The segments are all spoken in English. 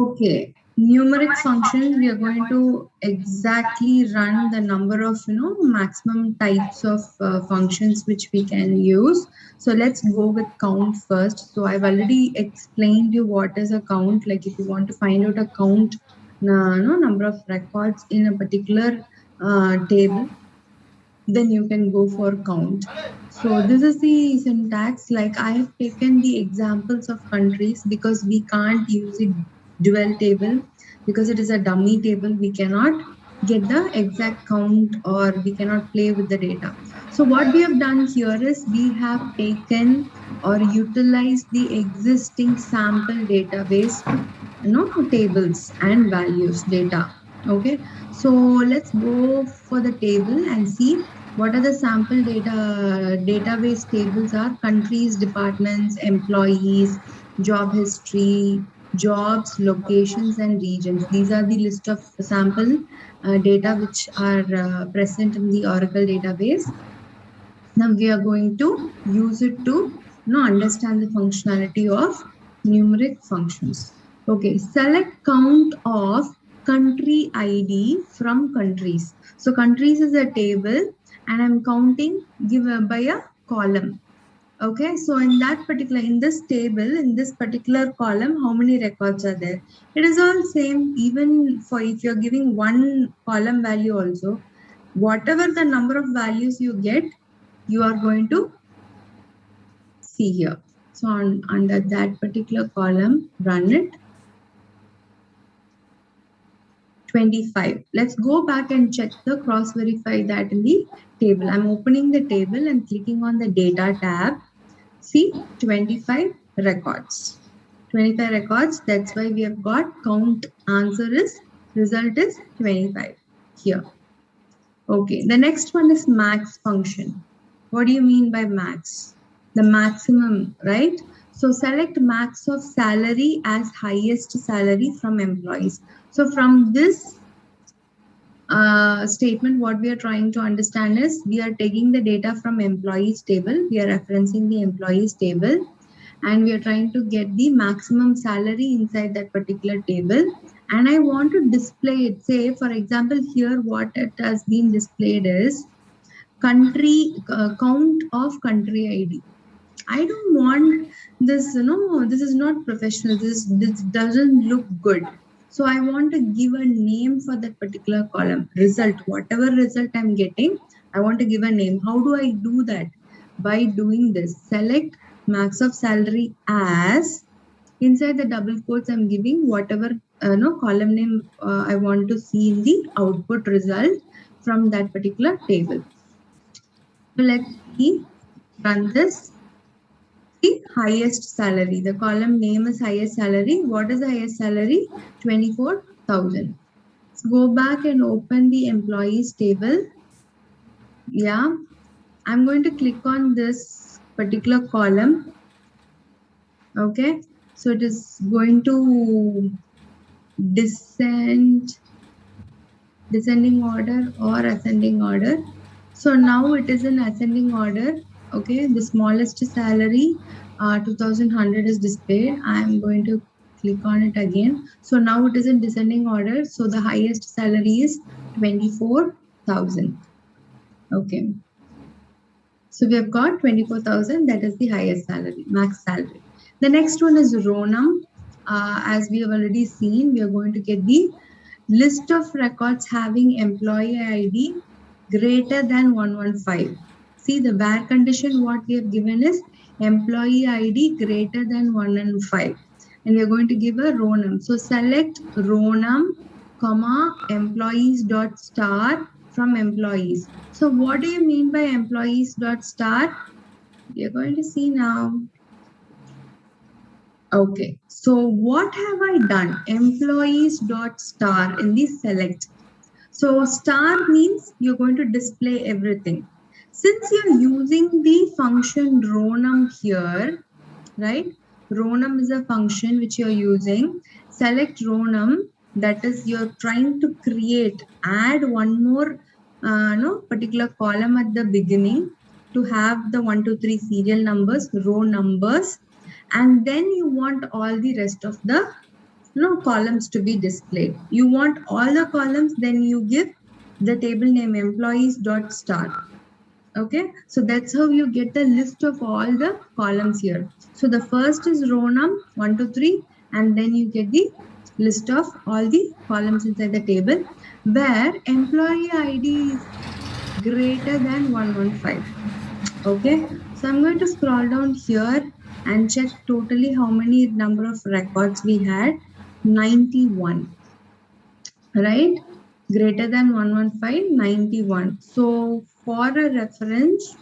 Okay, numeric functions, we are going to exactly run the number of, maximum types of functions which we can use. So let's go with count first. So I've already explained you what is a count. Like if you want to find out a count, no, number of records in a particular table, then you can go for count. So this is the syntax. Like I have taken the examples of countries because we can't use it dual table because it is a dummy table. We cannot get the exact count or we cannot play with the data. So what we have done here is we have taken or utilized the existing sample database, tables and values data. Okay, so let's go for the table and see what are the sample database tables are: countries, departments, employees, job history, jobs, locations, and regions. These are the list of sample data which are present in the Oracle database. Now we are going to use it to understand the functionality of numeric functions. Okay, select count of country ID from countries. So countries is a table and I'm counting given by a column. Okay, so in this table, in this particular column, how many records are there? It is all same, even for if you're giving one column value also, whatever the number of values you get, you are going to see here. So under that particular column, run it. 25. Let's go back and check the cross verify that in the table. I'm opening the table and clicking on the data tab. See 25 records. 25 records. That's why we have got count. Result is 25 here. Okay. The next one is max function. What do you mean by max? The maximum, right? So select max of salary as highest salary from employees. So from this statement, what we are trying to understand is we are taking the data from employees table. We are referencing the employees table and we are trying to get the maximum salary inside that particular table. And I want to display it. Say, for example, here what it has been displayed is country count of country ID. I don't want this, this is not professional. This doesn't look good. So I want to give a name for that particular column. Result, whatever result I'm getting, I want to give a name. How do I do that? By doing this, select max of salary as, inside the double quotes, I'm giving whatever column name I want to see in the output result from that particular table. So let's see, run this. The highest salary. The column name is highest salary. What is the highest salary? 24,000. So go back and open the employees table. Yeah, I'm going to click on this particular column. Okay, so it is going to descending order or ascending order. So now it is in ascending order. Okay, the smallest salary 2100 is displayed. I am going to click on it again. So now it is in descending order. So the highest salary is 24,000. Okay. So we have got 24,000. That is the highest salary, max salary. The next one is row num. As we have already seen, we are going to get the list of records having employee ID greater than 115. See the where condition what we have given is employee ID greater than 115. And we are going to give a row num. So select row num, comma, employees dot star from employees. So what do you mean by employees dot star? We are going to see now. Okay, so what have I done? Employees dot star in the select. So star means you're going to display everything. Since you're using the function row num here, right? Row num is a function which you're using. Select row num, that is you're trying to add one more particular column at the beginning to have the 1, 2, 3 serial numbers, row numbers, and then you want all the rest of the columns to be displayed. You want all the columns, then you give the table name employees dot star. Okay, so that's how you get the list of all the columns here. So the first is row num 1 to 3, and then you get the list of all the columns inside the table where employee ID is greater than 115. Okay, so I'm going to scroll down here and check totally how many number of records we had. 91, right? Greater than 115, 91. So for a reference,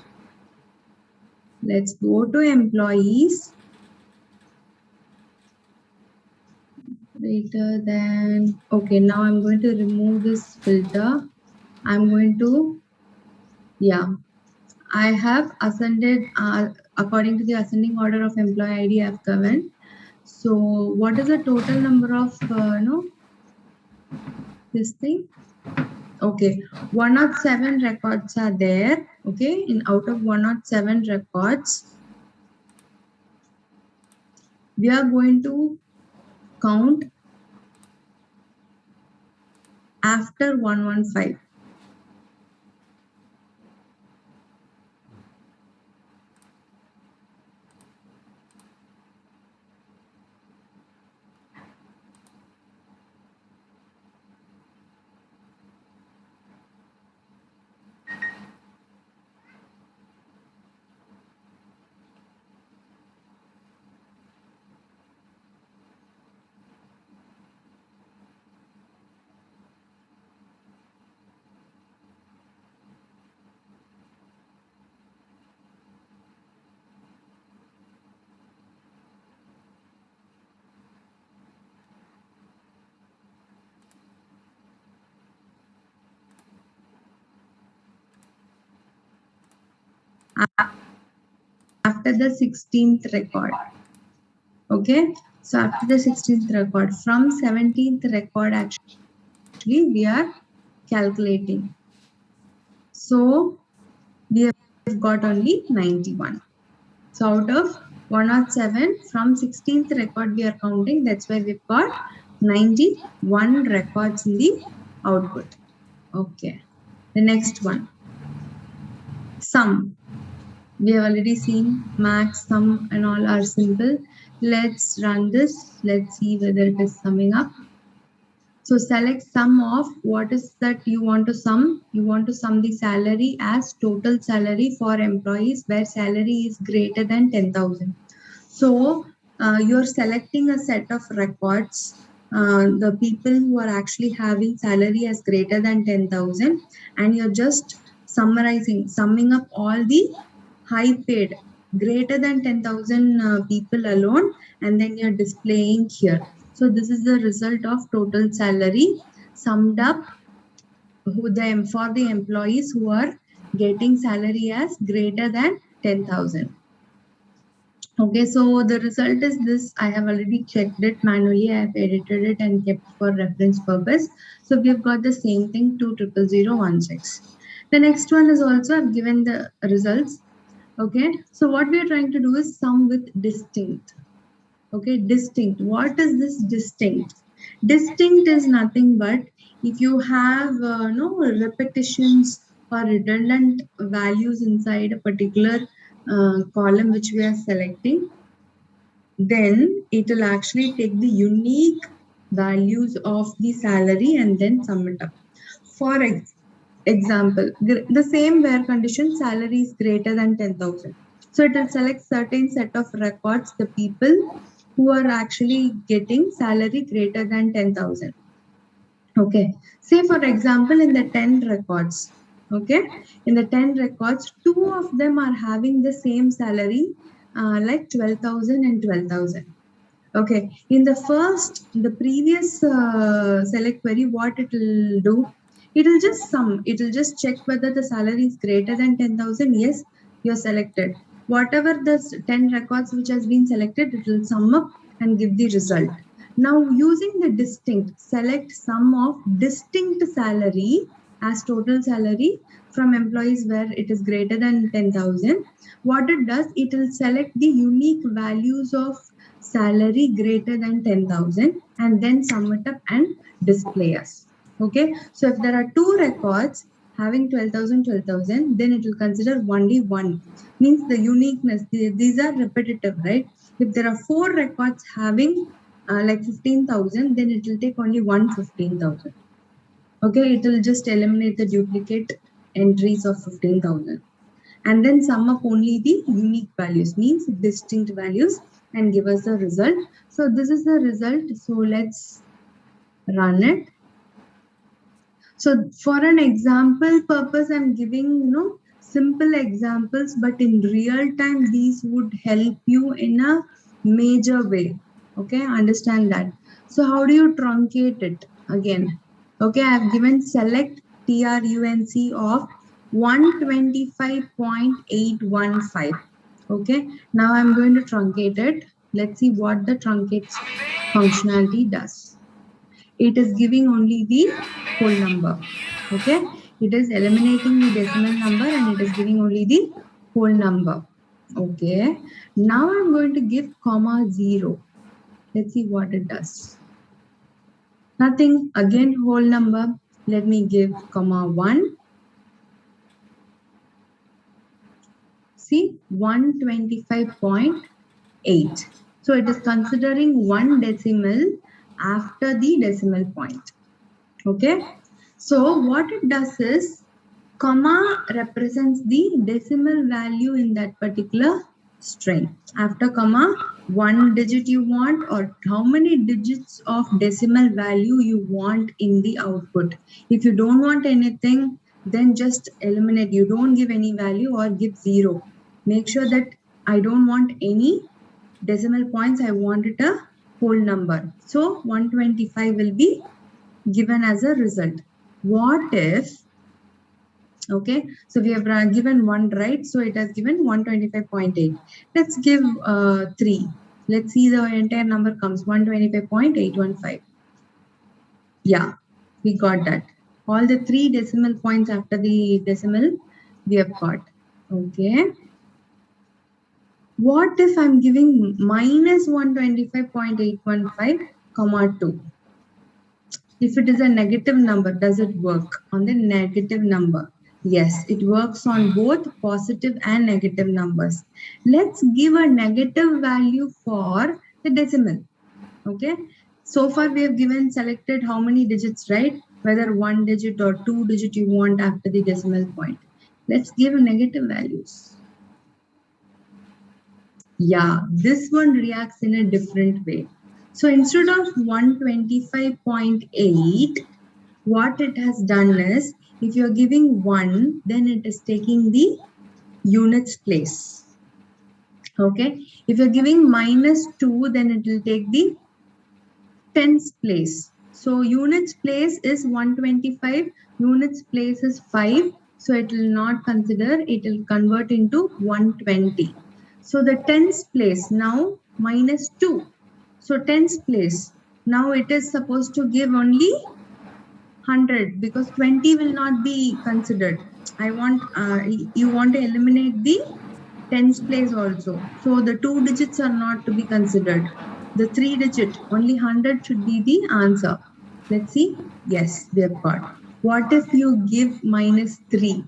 let's go to employees. Greater than, okay, now I'm going to remove this filter. I'm going to, yeah, I have ascended according to the ascending order of employee ID I've given. So what is the total number of, this thing? Okay, 107 records are there. Okay, in out of 107 records, we are going to count after 115. After the 16th record. Okay, so after the 16th record, from 17th record actually we are calculating. So we have got only 91. So out of 107, from 16th record we are counting, that's why we've got 91 records in the output. Okay, the next one, sum. We have already seen max, sum and all are simple. Let's run this. Let's see whether it is summing up. So select sum of what is that you want to sum. You want to sum the salary as total salary for employees where salary is greater than 10,000. So you're selecting a set of records, the people who are actually having salary as greater than 10,000, and you're just summing up all the high paid greater than 10,000 people alone, and then you're displaying here. So this is the result of total salary summed up for the employees who are getting salary as greater than 10,000. Okay, so the result is this. I have already checked it manually. I have edited it and kept for reference purpose. So we've got the same thing, 2000016. The next one is also I've given the results. Okay, so what we are trying to do is sum with distinct. Okay, distinct. What is this distinct? Distinct is nothing but if you have no repetitions or redundant values inside a particular column which we are selecting, then it will actually take the unique values of the salary and then sum it up. For example, the same where condition salary is greater than 10,000. So it will select certain set of records, the people who are actually getting salary greater than 10,000. Okay, say for example, in the 10 records, okay, in the 10 records, 2 of them are having the same salary, like 12,000 and 12,000. Okay, in the previous select query, what it will do, it will just sum, it will just check whether the salary is greater than 10,000. Yes, you're selected. Whatever the 10 records which has been selected, it will sum up and give the result. Now using the distinct, select sum of distinct salary as total salary from employees where it is greater than 10,000. What it does, it will select the unique values of salary greater than 10,000 and then sum it up and display us. Okay, so if there are two records having 12,000, 12,000, then it will consider only one. Means the uniqueness, these are repetitive, right? If there are four records having like 15,000, then it will take only one 15,000. Okay, it will just eliminate the duplicate entries of 15,000 and then sum up only the unique values, means distinct values, and give us the result. So this is the result. So let's run it. So for an example purpose, I'm giving simple examples, but in real time these would help you in a major way. Okay, understand that. So how do you truncate it again? Okay, I've given select TRUNC of 125.815. Okay, now I'm going to truncate it. Let's see what the truncate functionality does. It is giving only the whole number. Okay, it is eliminating the decimal number and it is giving only the whole number. Okay, now I'm going to give comma 0. Let's see what it does. Nothing. Again, whole number. Let me give comma 1. See, 125.8. So it is considering one decimal after the decimal point. Okay, so what it does is comma represents the decimal value in that particular string. After comma, one digit you want or how many digits of decimal value you want in the output. If you don't want anything, then just eliminate. You don't give any value or give 0. Make sure that I don't want any decimal points. I want it a whole number. So 125 will be given as a result. What if, okay, so we have given 1, right? So it has given 125.8. Let's give 3. Let's see the entire number comes 125.815. Yeah, we got that. All the 3 decimal points after the decimal we have got. Okay. What if I'm giving minus 125.815 comma 2? If it is a negative number, does it work on the negative number? Yes, it works on both positive and negative numbers. Let's give a negative value for the decimal. Okay. So far we have given selected how many digits, right? Whether 1 digit or 2 digit you want after the decimal point. Let's give negative values. Yeah, this one reacts in a different way. So instead of 125.8, what it has done is, if you're giving 1, then it is taking the units place. Okay. If you're giving minus 2, then it will take the tens place. So units place is 125, units place is 5. So it will not consider, it will convert into 120. So the tens place now minus 2. So tens place. Now it is supposed to give only 100 because 20 will not be considered. I want, you want to eliminate the tens place also. So the 2 digits are not to be considered. The 3 digit, only 100 should be the answer. Let's see. Yes, we have got. What if you give minus 3?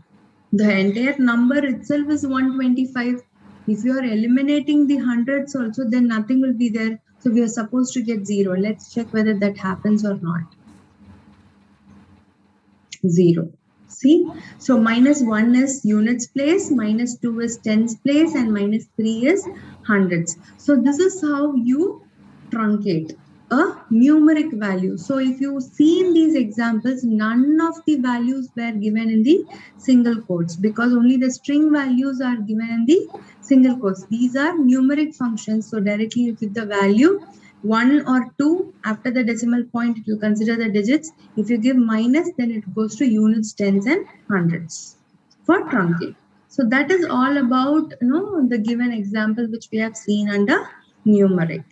The entire number itself is 125. If you are eliminating the hundreds also, then nothing will be there. So we are supposed to get 0. Let's check whether that happens or not. 0. See, so minus 1 is units place, minus 2 is tens place, and minus 3 is hundreds. So this is how you truncate a numeric value. So if you see in these examples, none of the values were given in the single quotes because only the string values are given in the single quotes. These are numeric functions. So directly you give the value 1 or 2 after the decimal point, it will consider the digits. If you give minus, then it goes to units, tens, and hundreds for truncate. So that is all about the given example which we have seen under numeric.